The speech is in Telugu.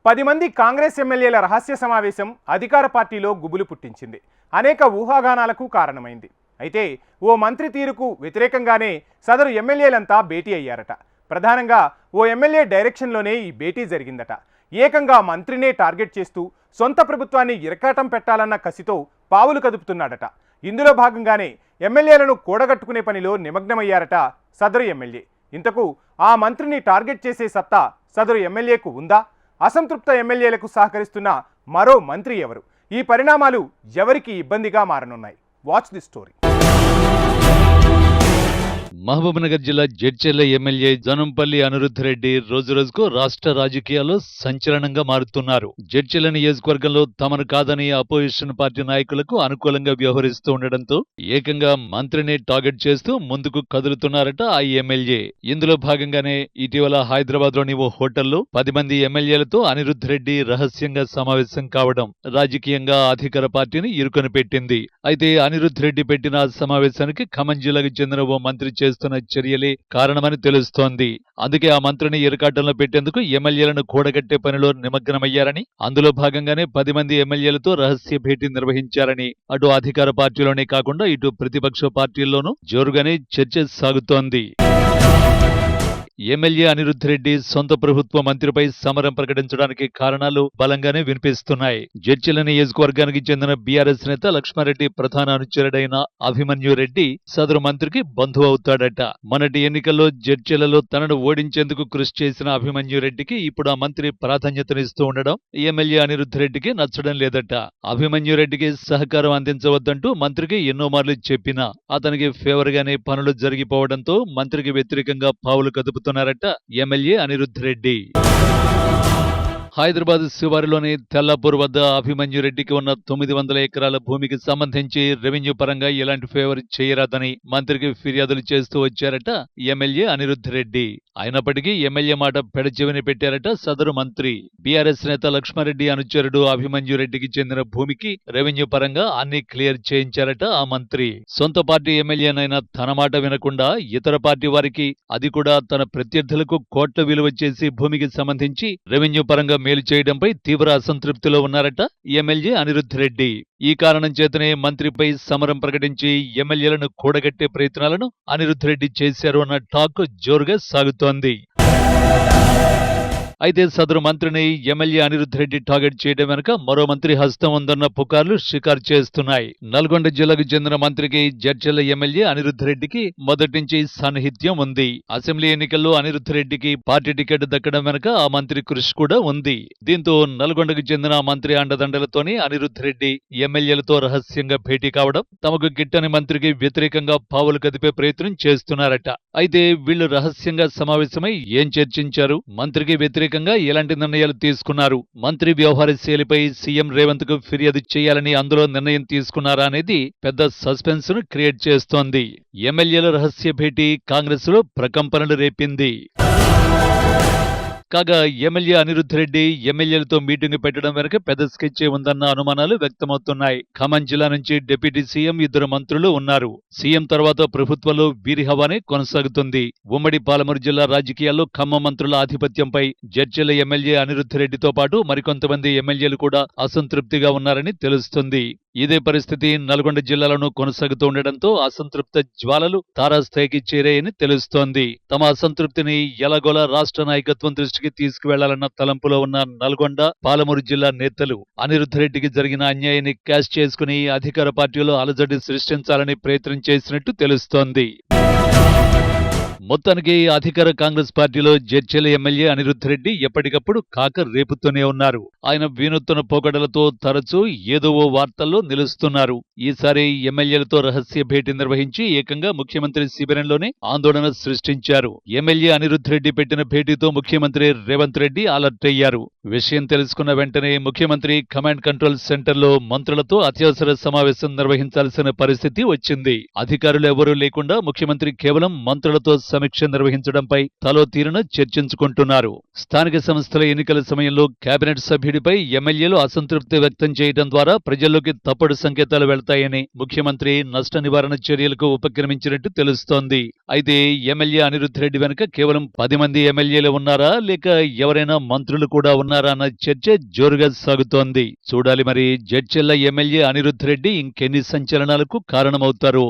10 మంది కాంగ్రెస్ ఎమ్మెల్యేల రహస్య సమావేశం అధికార పార్టీలో గుబులు పుట్టించింది. అనేక ఊహాగానాలకు కారణమైంది. అయితే ఓ మంత్రి తీరుకు వ్యతిరేకంగానే సదరు ఎమ్మెల్యేలంతా భేటీ అయ్యారట. ప్రధానంగా ఓ ఎమ్మెల్యే డైరెక్షన్లోనే ఈ భేటీ జరిగిందట. ఏకంగా మంత్రినే టార్గెట్ చేస్తూ సొంత ప్రభుత్వాన్ని ఇరకాటం పెట్టాలన్న కసితో పావులు కదుపుతున్నాడట. ఇందులో భాగంగానే ఎమ్మెల్యేలను కూడగట్టుకునే పనిలో నిమగ్నమయ్యారట సదరు ఎమ్మెల్యే. ఇంతకు ఆ మంత్రిని టార్గెట్ చేసే సత్తా సదరు ఎమ్మెల్యేకు ఉందా? అసంతృప్త ఎమ్మెల్యేలకు సహకరిస్తున్న మరో మంత్రి ఎవరు? ఈ పరిణామాలు ఎవరికి ఇబ్బందిగా మారనున్నాయి? Watch the story. మహబూబ్నగర్ జిల్లా జడ్చర్ల ఎమ్మెల్యే జనంపల్లి అనిరుద్ధ్ రెడ్డి రోజురోజుకు రాష్ట్ర రాజకీయాల్లో సంచలనంగా మారుతున్నారు. జడ్చర్ల నియోజకవర్గంలో తమను కాదని అపోజిషన్ పార్టీ నాయకులకు అనుకూలంగా వ్యవహరిస్తూ ఉండడంతో ఏకంగా మంత్రిని టార్గెట్ చేస్తూ ముందుకు కదులుతున్నారట ఆ ఎమ్మెల్యే. ఇందులో భాగంగానే ఇటీవల హైదరాబాద్ లోని ఓ హోటల్లో 10 మంది ఎమ్మెల్యేలతో అనిరుద్ధ్ రెడ్డి రహస్యంగా సమావేశం కావడం రాజకీయంగా అధికార పార్టీని ఇరుకొని పెట్టింది. అయితే అనిరుద్ధ్ రెడ్డి పెట్టిన సమావేశానికి ఖమ్మం జిల్లాకు చెందిన ఓ మంత్రి చేస్తున్న చర్యలే కారణమని తెలుస్తోంది. అందుకే ఆ మంత్రిని ఇరకాటంలో పెట్టేందుకు ఎమ్మెల్యేలను కూడగట్టే పనిలో నిమగ్నమయ్యారని, అందులో భాగంగానే 10 మంది ఎమ్మెల్యేలతో రహస్య భేటీ నిర్వహించారని అటు అధికార పార్టీలోనే కాకుండా ఇటు ప్రతిపక్ష పార్టీల్లోనూ జోరుగానే చర్చ సాగుతోంది. ఎమ్మెల్యే అనిరుద్ధ్ రెడ్డి సొంత ప్రభుత్వ మంత్రిపై సమరం ప్రకటించడానికి కారణాలు బలంగానే వినిపిస్తున్నాయి. జడ్చర్ల నియోజకవర్గానికి చెందిన బీఆర్ఎస్ నేత లక్ష్మారెడ్డి ప్రధాన అనుచరుడైన అభిమన్యు రెడ్డి సదరు మంత్రికి బంధువు అవుతాడట. మొన్నటి ఎన్నికల్లో జడ్చర్లలో తనను ఓడించేందుకు కృషి చేసిన అభిమన్యు రెడ్డికి ఇప్పుడు ఆ మంత్రి ప్రాధాన్యతనిస్తూ ఉండడం ఎమ్మెల్యే అనిరుద్ధ్ రెడ్డికి నచ్చడం లేదట. అభిమన్యు రెడ్డికి సహకారం అందించవద్దంటూ మంత్రికి ఎన్నో మార్లు చెప్పినా అతనికి ఫేవర్ గానే పనులు జరిగిపోవడంతో మంత్రికి వ్యతిరేకంగా పావులు కదుపుతున్నారట ఎమ్మెల్యే అనిరుద్ధ్ రెడ్డి. హైదరాబాద్ శివారులోని తెల్లాపూర్ వద్ద అభిమన్యు రెడ్డికి ఉన్న 900 ఎకరాల భూమికి సంబంధించి రెవెన్యూ పరంగా ఎలాంటి ఫేవర్ చేయరాదని మంత్రికి ఫిర్యాదులు చేస్తూ వచ్చారట ఎమ్మెల్యే అనిరుద్ధ్ రెడ్డి. అయినప్పటికీ ఎమ్మెల్యే మాట పెడచెవిని పెట్టారట సదరు మంత్రి. బీఆర్ఎస్ నేత లక్ష్మారెడ్డి అనుచరుడు అభిమన్యు రెడ్డికి చెందిన భూమికి రెవెన్యూ పరంగా అన్ని క్లియర్ చేయించారట ఆ మంత్రి. సొంత పార్టీ ఎమ్మెల్యేనైనా తన మాట వినకుండా ఇతర పార్టీ వారికి, అది కూడా తన ప్రత్యర్థులకు కోట్ల విలువ చేసి భూమికి సంబంధించి రెవెన్యూ పరంగా మేలు చేయడంపై తీవ్ర అసంతృప్తిలో ఉన్నారట ఎమ్మెల్యే అనిరుద్ధ్ రెడ్డి. ఈ కారణం చేతనే మంత్రిపై సమరం ప్రకటించి ఎమ్మెల్యేలను కూడగట్టే ప్రయత్నాలను అనిరుద్ధ్ రెడ్డి చేశారు అన్న టాక్ జోరుగా సాగుతోంది. అయితే సదరు మంత్రిని ఎమ్మెల్యే అనిరుద్ధ్ రెడ్డి టార్గెట్ చేయడం వెనుక మరో మంత్రి హస్తం ఉందన్న పుకార్లు షికారు చేస్తున్నాయి. నల్గొండ జిల్లాకు చెందిన మంత్రికి జడ్చర్ల ఎమ్మెల్యే అనిరుద్ధ్ రెడ్డికి మొదటి నుంచి సాన్నిహిత్యం ఉంది. అసెంబ్లీ ఎన్నికల్లో అనిరుద్ధ్ రెడ్డికి పార్టీ టికెట్ దక్కడం వెనుక ఆ మంత్రి కృషి కూడా ఉంది. దీంతో నల్గొండకు చెందిన మంత్రి అండదండలతోనే అనిరుద్ధ్ రెడ్డి ఎమ్మెల్యేలతో రహస్యంగా భేటీ కావడం, తమకు గిట్టని మంత్రికి వ్యతిరేకంగా పావులు కదిపే ప్రయత్నం చేస్తున్నారట. అయితే వీళ్లు రహస్యంగా సమావేశమై ఏం చర్చించారు, మంత్రికి వ్యతిరేకంగా ఎలాంటి నిర్ణయాలు తీసుకున్నారు, మంత్రి వ్యవహార శైలిపై సీఎం రేవంత్ కు ఫిర్యాదు చేయాలని అందులో నిర్ణయం తీసుకున్నారా అనేది పెద్ద సస్పెన్స్ ను క్రియేట్ చేస్తోంది. ఎమ్మెల్యేల రహస్య భేటీ కాంగ్రెస్ లో ప్రకంపనలు రేపింది. కాగా ఎమ్మెల్యే అనిరుద్ధ్ రెడ్డి ఎమ్మెల్యేలతో మీటింగ్ పెట్టడం వెనుక పెద్ద స్కెచ్చే ఉందన్న అనుమానాలు వ్యక్తమవుతున్నాయి. ఖమ్మం జిల్లా నుంచి డిప్యూటీ సీఎం 2 మంత్రులు ఉన్నారు. సీఎం తర్వాత ప్రభుత్వంలో వీరి హవానే కొనసాగుతుంది. ఉమ్మడి పాలమూరు జిల్లా రాజకీయాల్లో ఖమ్మం మంత్రుల ఆధిపత్యంపై జడ్చర్ల ఎమ్మెల్యే అనిరుద్ధ్ రెడ్డితో పాటు మరికొంతమంది ఎమ్మెల్యేలు కూడా అసంతృప్తిగా ఉన్నారని తెలుస్తుంది. ఇదే పరిస్థితి నల్గొండ జిల్లాలోనూ కొనసాగుతూ ఉండడంతో అసంతృప్త జ్వాలలు తారాస్థాయికి చేరాయని తెలుస్తోంది. తమ అసంతృప్తిని ఎలాగోలా రాష్ట్ర నాయకత్వం దృష్టికి తీసుకువెళ్లాలన్న తలంపులో ఉన్న నల్గొండ, పాలమూరు జిల్లా నేతలు అనిరుద్ధ్ రెడ్డికి జరిగిన అన్యాయాన్ని క్యాష్ చేసుకుని అధికార పార్టీలో అలజడి సృష్టించాలని ప్రయత్నం చేసినట్టు తెలుస్తోంది. మొత్తానికి అధికార కాంగ్రెస్ పార్టీలో జడ్చర్ల ఎమ్మెల్యే అనిరుద్ధ్ రెడ్డి ఎప్పటికప్పుడు కాక రేపుతూనే ఉన్నారు. ఆయన వినూత్న పోకడలతో తరచూ ఏదో ఓ వార్తల్లో నిలుస్తున్నారు. ఈసారి ఎమ్మెల్యేలతో రహస్య భేటీ నిర్వహించి ఏకంగా ముఖ్యమంత్రి శిబిరంలోనే ఆందోళన సృష్టించారు. ఎమ్మెల్యే అనిరుద్ధ్ రెడ్డి పెట్టిన భేటీతో ముఖ్యమంత్రి రేవంత్ రెడ్డి అలర్ట్ అయ్యారు. విషయం తెలుసుకున్న వెంటనే ముఖ్యమంత్రి కమాండ్ కంట్రోల్ సెంటర్లో మంత్రులతో అత్యవసర సమావేశం నిర్వహించాల్సిన పరిస్థితి వచ్చింది. అధికారులు ఎవరూ లేకుండా ముఖ్యమంత్రి కేవలం మంత్రులతో సమీక్ష నిర్వహించడంపై తలో తీరున చర్చించుకుంటున్నారు. స్థానిక సంస్థల ఎన్నికల సమయంలో కేబినెట్ సభ్యుడిపై ఎమ్మెల్యేలు అసంతృప్తి వ్యక్తం చేయడం ద్వారా ప్రజల్లోకి తప్పుడు సంకేతాలు వెళ్తాయని ముఖ్యమంత్రి నష్ట నివారణ చర్యలకు ఉపక్రమించినట్టు తెలుస్తోంది. అయితే ఎమ్మెల్యే అనిరుద్ధ్ రెడ్డి వెనుక కేవలం 10 మంది ఎమ్మెల్యేలు ఉన్నారా, లేక ఎవరైనా మంత్రులు కూడా ఉన్నారా ఉన్నారా అన్న చర్చ జోరుగా సాగుతోంది. చూడాలి మరి జడ్చెల్ల ఎమ్మెల్యే అనిరుద్ధ్ రెడ్డి ఇంకెన్ని సంచలనాలకు కారణమవుతారు.